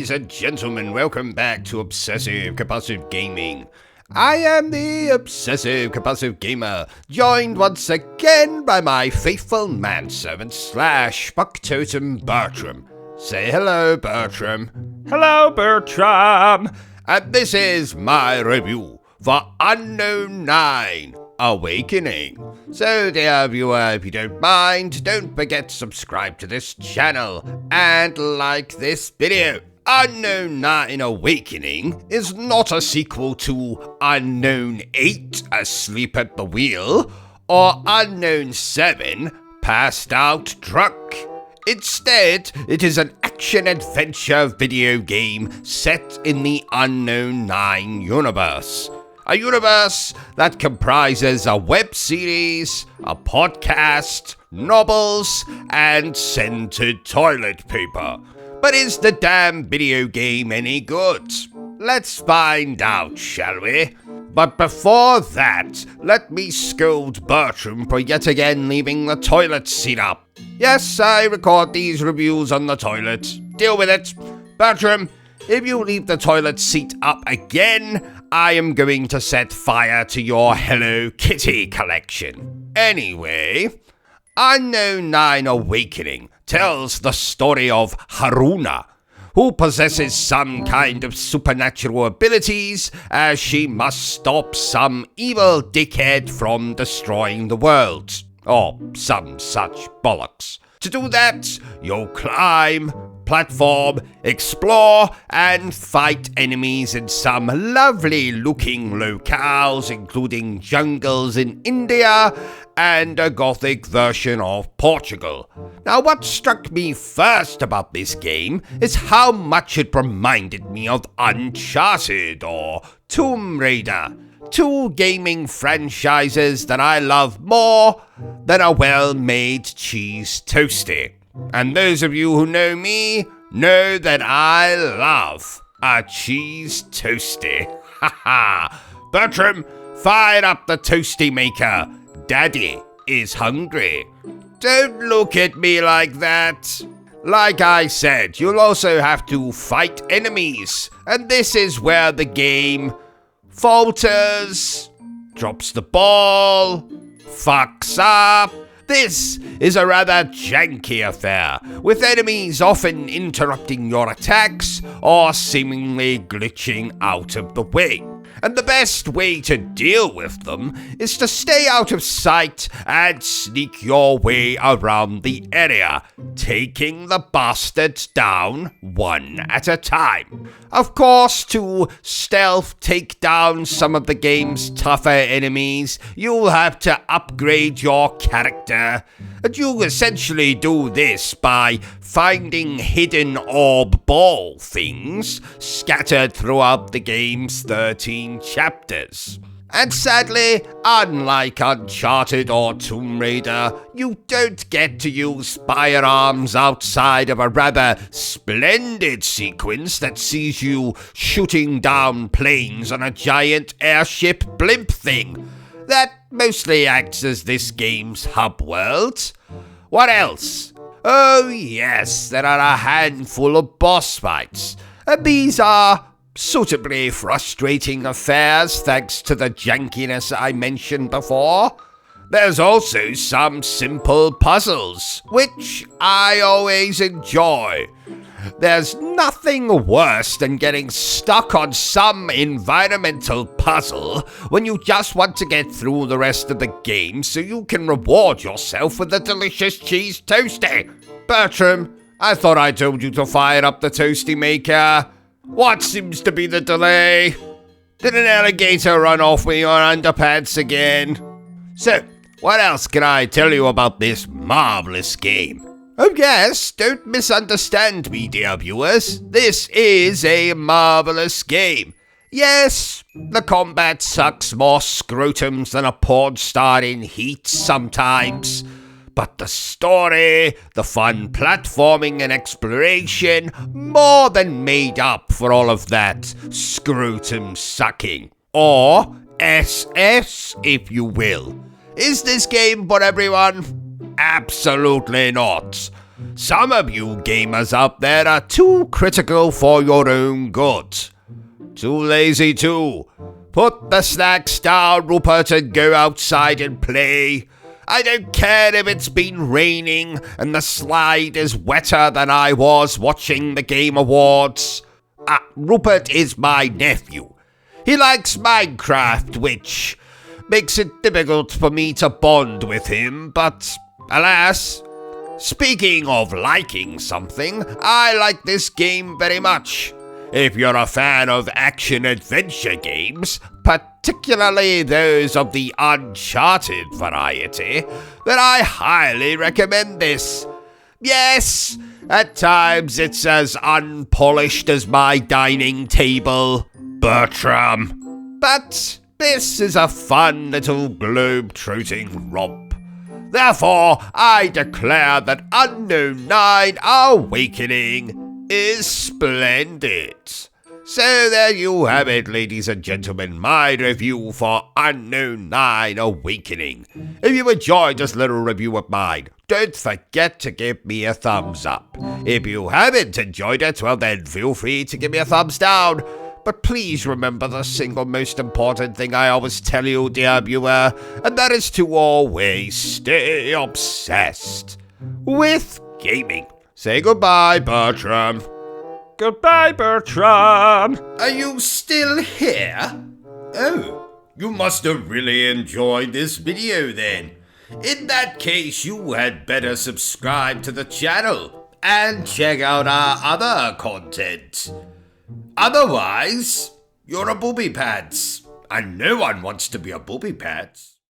Ladies and gentlemen, welcome back to Obsessive Compulsive Gaming. I am the Obsessive Compulsive Gamer, joined once again by my faithful manservant / factotum Bertrum. Say hello, Bertrum. Hello, Bertrum. And this is my review for Unknown 9, Awakening. So dear viewer, if you don't mind, don't forget to subscribe to this channel and like this video. Unknown 9 Awakening is not a sequel to Unknown 8 Asleep at the Wheel or Unknown 7 Passed Out Drunk. Instead, it is an action-adventure video game set in the Unknown 9 universe. A universe that comprises a web series, a podcast, novels, and scented toilet paper. But is the damn video game any good? Let's find out, shall we? But before that, let me scold Bertrum for yet again leaving the toilet seat up. Yes, I record these reviews on the toilet. Deal with it. Bertrum, if you leave the toilet seat up again, I am going to set fire to your Hello Kitty collection. Anyway, Unknown 9 Awakening tells the story of Haruna, who possesses some kind of supernatural abilities as she must stop some evil dickhead from destroying the world. Or some such bollocks. To do that, you'll climb, platform, explore, and fight enemies in some lovely looking locales, including jungles in India and a gothic version of Portugal. Now, what struck me first about this game is how much it reminded me of Uncharted or Tomb Raider, two gaming franchises that I love more than a well-made cheese toastie. And those of you who know me know that I love a cheese toastie. Haha! Bertrum, fire up the toastie maker. Daddy is hungry. Don't look at me like that. Like I said, you'll also have to fight enemies. And this is where the game falters, drops the ball, fucks up. This is a rather janky affair, with enemies often interrupting your attacks or seemingly glitching out of the way. And the best way to deal with them is to stay out of sight and sneak your way around the area, taking the bastards down one at a time. Of course, to stealth take down some of the game's tougher enemies, you'll have to upgrade your character. And you essentially do this by finding hidden orb ball things scattered throughout the game's 13 chapters. And sadly, unlike Uncharted or Tomb Raider, you don't get to use firearms outside of a rather splendid sequence that sees you shooting down planes on a giant airship blimp thing that mostly acts as this game's hub world. What else? Oh yes, there are a handful of boss fights, and these are suitably frustrating affairs thanks to the jankiness I mentioned before. There's also some simple puzzles, which I always enjoy. There's nothing worse than getting stuck on some environmental puzzle when you just want to get through the rest of the game so you can reward yourself with a delicious cheese toastie. Bertrum, I thought I told you to fire up the toastie maker. What seems to be the delay? Did an alligator run off with your underpants again? So, what else can I tell you about this marvelous game? Oh yes, don't misunderstand me, dear viewers. This is a marvelous game. Yes, the combat sucks more scrotums than a porn star in Heat sometimes. But the story, the fun platforming and exploration, more than made up for all of that scrotum sucking. Or SS, if you will. Is this game for everyone? Absolutely not. Some of you gamers out there are too critical for your own good. Too lazy too. Put the snacks down, Rupert, and go outside and play. I don't care if it's been raining and the slide is wetter than I was watching the Game Awards. Rupert is my nephew. He likes Minecraft, which makes it difficult for me to bond with him, but alas, speaking of liking something, I like this game very much. If you're a fan of action-adventure games, particularly those of the Uncharted variety, then I highly recommend this. Yes, at times it's as unpolished as my dining table, Bertrum. But this is a fun little globe-trotting romp. Therefore, I declare that Unknown 9 Awakening is splendid. So there you have it, ladies and gentlemen, my review for Unknown 9 Awakening. If you enjoyed this little review of mine, don't forget to give me a thumbs up. If you haven't enjoyed it, well then feel free to give me a thumbs down. But please remember the single most important thing I always tell you, dear viewer, and that is to always stay obsessed with gaming. Say goodbye, Bertram. Goodbye, Bertram. Are you still here? Oh, you must have really enjoyed this video then. In that case, you had better subscribe to the channel and check out our other content. Otherwise, you're a booby pants, and no one wants to be a booby pants.